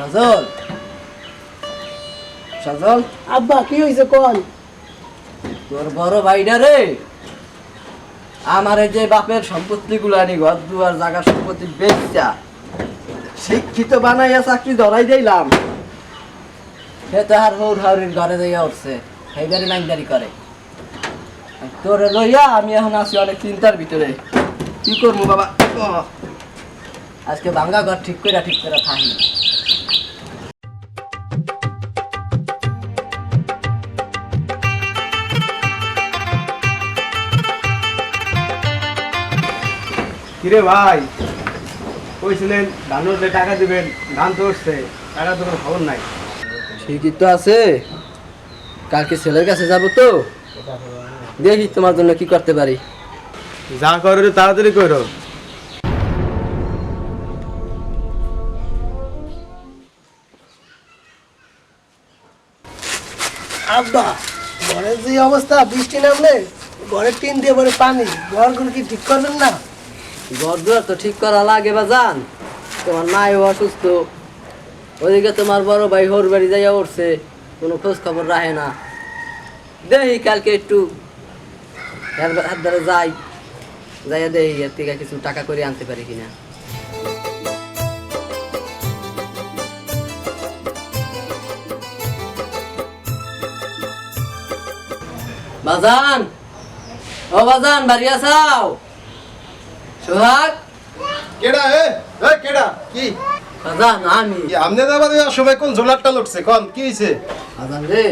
সজল সজল আব্বা কি হয়েছে কোন? তোর বড় ভাইটা রে আমার এই যে বাপের সম্পত্তি গুলানি ঘর দুয়ার জায়গা সম্পত্তি বেচা শিক্ষিত বানাইয়া চাকরি ধরাই দিলাম। সে তো আর হৌর হাউরির ঘরে যাইয়া উঠছে, সেইবারে নাইনদারি করে। তোরে লইয়া আমি এখন আছি অনেক চিন্তার ভিতরে। কি করবো বাবা, আজকে ভাঙ্গা ঘর ঠিক করে থাকি। কিরে ভাই, কইছিলেন ধান উঠলে টাকা দিবেন, ধান তো উঠছে, টাকা তো কোনো খবর নাই। ঠিকই তো আছে, কালকে ছেলের কাছে যাবো তো, দেখি তোমার জন্য কি করতে পারি। যা করো তাড়াতাড়ি করো। আব্বা ঘরের যে অবস্থা, বৃষ্টি নামলে ঘরের টিন দিয়ে পরে পানি, ঘরগুলো কি ঠিক করবেন না? ঘর দুয়ার তো ঠিক করা লাগে বা জান, তোমার মাও অসুস্থ, ওদিকে তোমার বড় ভাই হোর বাড়ি যাইয়া উঠছে, কোনো খোঁজ খবর রাখে না। দেখি কালকে একটু হাত ধরে যাইয়া দেখি এর থেকে কিছু টাকা করে আনতে পারি কিনা। বাজান, ও বাজান, বাড়ি আসাও। সোহাগ, কেডা কেডা কি বাজান আমি। আমনে দাবারে সবাই কোন ঝোলারটা লড়ছে, কোন কি হইছে? বাজান রে,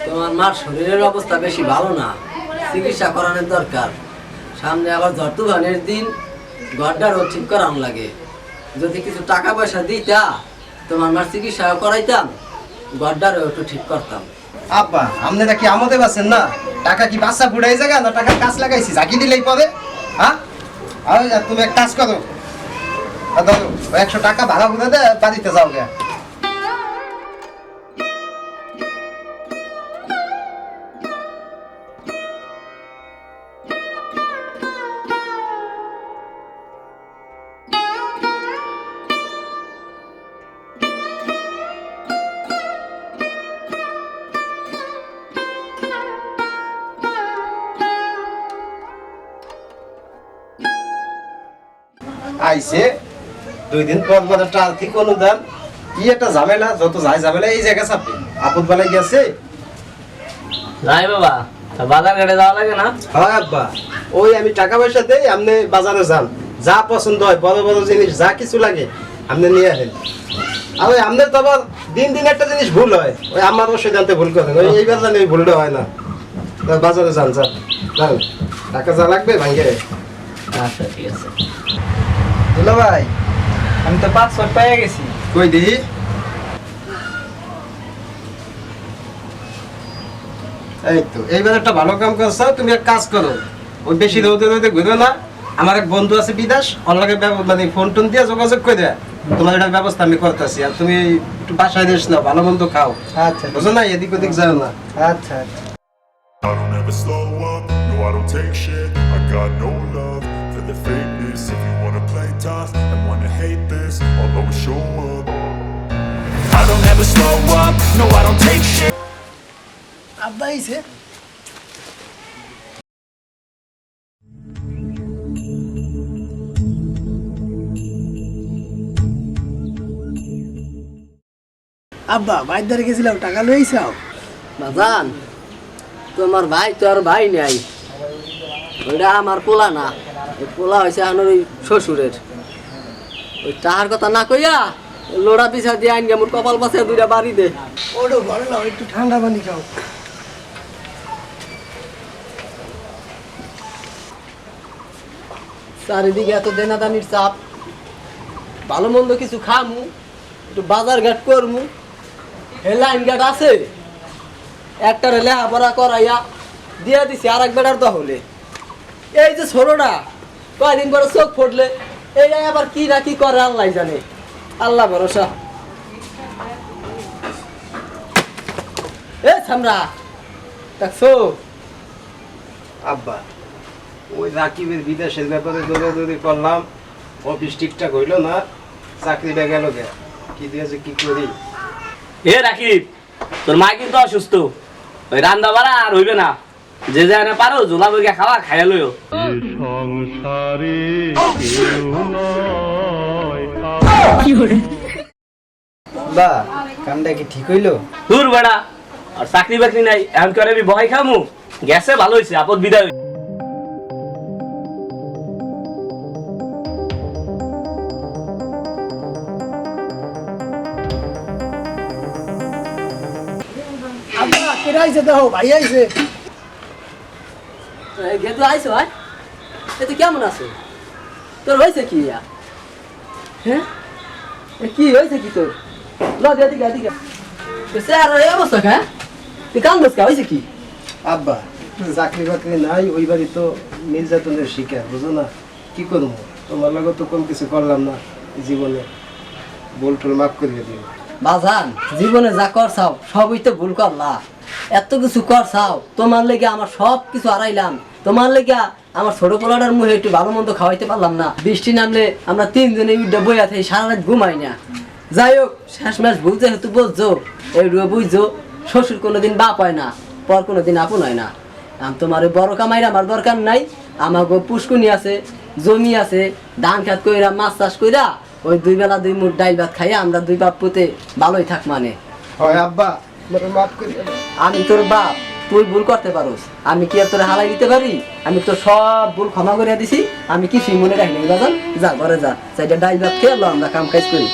তোমার মার শরীরের অবস্থা বেশি ভালো না, চিকিৎসা করানোর দরকার। সামনে আবার ঝড় তুফানের দিন, ঘরটারও ঠিক করানো লাগে। যদি কিছু টাকা পয়সা দিতা, তোমার মার চিকিৎসাও করাইতাম, ঘরটারও একটু ঠিক করতাম। আব্বা আমনেরা কি আমাদের আছেন না? টাকা কি বাসা বুড়াই জায়গা না টাকা কাজ লাগাইছি, জাকি দিলেই পরে? হ্যাঁ, আর তুমি এক কাজ করো, ধরো 100 টাকা ভাড়া বুঝে দে, বাড়িতে যাও গে। আইছে 2 দিন পর পর একটা আর্থিক অনুদান, কি একটা ঝামেলা, যত যাই ঝামেলা এই জায়গা চাপে। আপদ বেলায় গেছে। যাই বাবা, বাজার ঘাটে যাওয়া লাগে না? হ্যাঁ আব্বা, ওই আমি টাকা পয়সা দেই, আপনি বাজারে যান, যা পছন্দ হয় বড় বড় জিনিস যা কিছু লাগে আপনি নিয়ে আসেন। আর ওই আপনার তো আবার দিন দিন একটা জিনিস ভুল হয়, ওই আমার অবশ্যই জানতে ভুল করেন, ওই এইবার জানি ওই ভুলটা হয় না। বাজারে যান যান যান, টাকা যা লাগবে ভাঙ্গে। আচ্ছা ঠিক আছে। দুলা ভাই, আমি তো 500 পেয়ে গেছি। কই দিই এই তো, এইবার একটা ভালো কাম করছো। তুমি এক কাজ করো, ওই বেশি রোদে রোদে ঘুরো না। আমার এক বন্ধু আছে বিদেশ, ওর লগে মানে ফোন টোন দিয়ে যোগাযোগ করে দেয়, তোমার এটার ব্যবস্থা আমি করতেছি। আর তুমি একটু বাসায় রেস্ট নাও, ভালো মন্দ খাও, আচ্ছা বুঝো না, এদিক ওদিক যাও না। আচ্ছা আচ্ছা। I don't ever slow up, no I don't take shit. I got no love for the fakeness. If you wanna play tough and wanna hate this, I'll always show up. I don't ever slow up, no I don't take shit. আব্বা আইছে? আব্বা বাইর ধারে গেছিলাম, টাকা লইছাও? বাজান, তোমার ভাই তো আর ভাই নাই, ওইটা আমার পোলা না, ওই পোলা হয়েছে আমার ওই শ্বশুরের। ওই টাকার কথা না কইয়া লোড়া পিছা দিয়ে আইন মোর কপাল পাশে 2টা বাড়ি দে। ওটো ঘরে নাও, একটু ঠান্ডা পানি খাও। চারিদিকে এত দেনাদানির চাপ, ভালো মন্দ কিছু খামু, একটু বাজার ঘাট করমু, হে লাইন ঘাট আছে, একটারে লেখাপড়া করাইয়া দিয়া দিছি, আর এক বেটার দহলে। এই যে ছোটটা কয়দিন পরে চোখ ফুটলে এইটাই আবার কি না কি করে আল্লাহ জানে, আল্লাহ ভরসা। এ ছামরা দেখছো? আব্বা ওই রাকিবের বিদেশের ব্যাপারে দৌড়াদৌড়ি করলাম, অফিস ঠিকঠাক হইলো না, চাকরিটা গেল গে। কি দিয়ে যে কি করি। এ রাকিব, তোর মা কিন্তু অসুস্থ, ওই রান্না বাড়া আর হইবে না, যে জায়গায় পারো জোলা বইকে খাওয়া খাইয়া লইও। বা কামটা কি ঠিক হইলো? দূর বেড়া, আর চাকরি বাকরি নাই, এখন করে আমি ভয় খামু, গেছে ভালো হয়েছে, আপদ বিদায়। আব্বা কেরা আইছে দেখো, ভাই আইছে। গেতু আইসো ভাই, এ তুই কেমন আছো? তোর হয়েছে কি ইয়া? হ্যাঁ এ কি হয়েছে কি তোর? ল দিকে দিকে স্যার এই অবস্থা হ্যাঁ, তুই কান বসকা হয়েছে কি? আব্বা চাকরি বাকরি নাই, ওই বাড়ি তো নির্যাতনের শিকার, বুঝো না, কি করবো, তোমার লগে তো কোন কিছু করলাম না জীবনে, ভুল টুল মাফ করিয়ে দিও। বাজান জীবনে যা করছাও সবই তো ভুল করলা, এত কিছু করছাও, তোমার লেগে আমার সব কিছু হারাইলাম, তোমার লেগে আমার ছোট পোলাটার মুখে একটু ভালো মন্দ খাওয়াইতে পারলাম না, বৃষ্টি নামলে আমরা তিনজনে উঠে বইয়া থাকি, সারা রাত ঘুমাই না। যাই হোক শেষ ম্যাচ বুঝতে হেতু বুঝছো, এই বুঝছো শ্বশুর কোনোদিন বাপ হয় না, পর কোনোদিন আপন হয় না। তোমার ওই বড় কামাইরা আমার দরকার নাই, আমার পুষ্কুনি আছে, জমি আছে, ধান খাত কইরা মাছ চাষ কইরা ওই দুই বেলা দুই মুঠ ডাইল ভাত খাইয়া আমরা দুই বাপ পুতে ভালোই থাক মানে। হয় আব্বা আমার মাফ করিয়ে দাও। আমি তোর বাপ, তুই ভুল করতে পারোস, আমি কি আর তোর হালাই দিতে পারি? আমি তো সব ভুল ক্ষমা করে দিছি, আমি কিছুই মনে রাখিনি বাজান, যা ঘরে যা, চাইটা ডাইল ভাত খেয়ে আমরা কাম কাজ করি।